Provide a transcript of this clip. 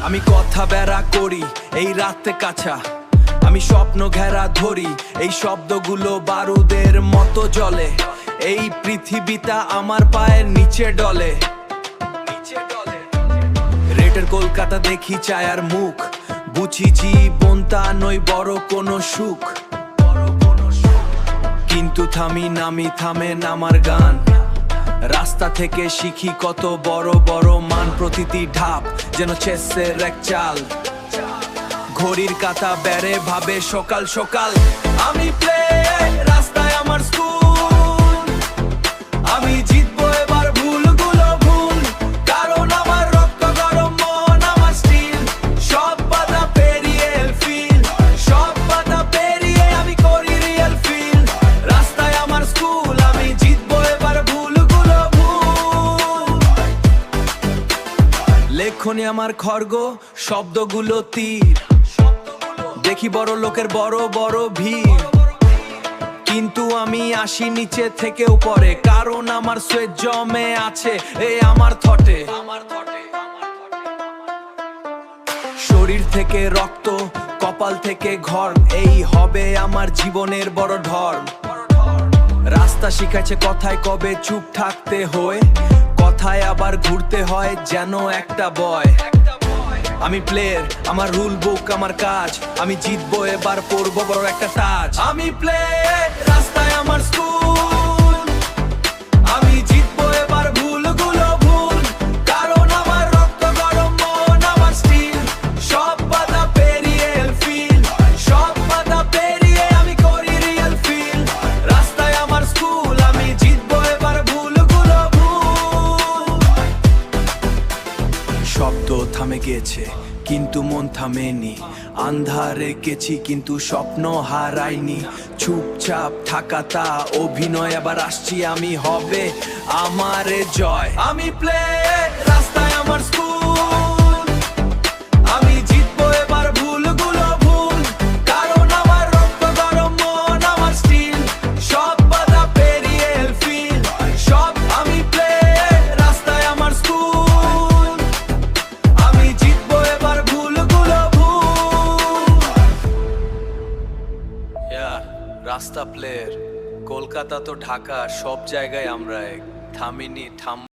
আমি কথা বেড়া করি এই রাতে কাছা, আমি স্বপ্ন ঘেরা ধরি, এই শব্দগুলো বারুদের মতো জ্বলে। এই পৃথিবীটা আমার পায়ের নিচে ডলে। রেটের কলকাতা দেখি চায়ার মুখ, বুঝি জীবনটা নই বড় কোনো সুখ। কিন্তু থামি নামি থামে নামার গান, রাস্তা থেকে শিখি কত বড় বড় মান। প্রতিটি ধাপ যেন চেসের এক চাল, ঘড়ির কাঁটা বেড়ে ভাবে সকাল সকাল। আমি প্লে রাস্তায় আমার স্কুল, আমি জিতবো এবার ভুলগুলো ভুল, কারণ আমার রক্ত গরম মন আমার স্টিল। সব বাধা পেরিয়ে ফিল, সব বাধা পেরিয়ে আমি করি রিয়েল ফিল। রাস্তায় আমার স্কুল, আমি জিতবো এবার ভুলগুলো ভুল। লেখনি আমার খড়গ, শব্দগুলো তীর, দেখি বড় লোকের বড় বড় ভিড়। কিন্তু আমি আসি নিচে থেকে উপরে, কারণ আমার সোয়েট জমে আছে এই আমার থটে। শরীর থেকে রক্ত, কপাল থেকে ঘর, এই হবে আমার জীবনের বড় ঢল। রাস্তা শিখাচ্ছে কথায় কবে চুপ থাকতে হয়, কথায় আবার ঘুরতে হয় যেন একটা বয়। আমি প্লেয়ার, আমার রুল বুক আমার কাজ, আমি জিতবো এবার পরবো বড় একটা তাজ। আমি প্লেয়ার রাস্তায় আমার স্কুল, আমি জিতবো এবার ভুলগুলো ভুল, কারণ আমার রক্ত গরম মন আমার স্টিল। সব বাধা পেরিয়ে ফিল, সব বাধা পেরিয়ে আমি করি রিয়েল ফিল। রাস্তায় আমার স্কুল, আমি জিতবো এবার ভুলগুলো ভুল। শব্দ থামে গেছে কিন্তু মন থামেনি, আন্ধারে গেছি কিন্তু স্বপ্ন হারাইনি। চুপচাপ থাকাটা অভিনয়, আবার আসছি আমি হবে আমার জয়। আমি প্লে রাস্তায় আমার স্কুল, আমি জিতবো এবার ভুলগুলো ভুল, কারণ আমার রক্ত গরম মন আমার স্টিল। সব বাধা পেরিয়ে ফিল, সব আমি প্লে রাস্তায় আমার স্কুল, আমি জিতবো এবার ভুলগুলো ভুল। রাস্তা প্লেয়ার, কলকাতা তো ঢাকা, সব জায়গায় আমরা এক। থামিনি থাম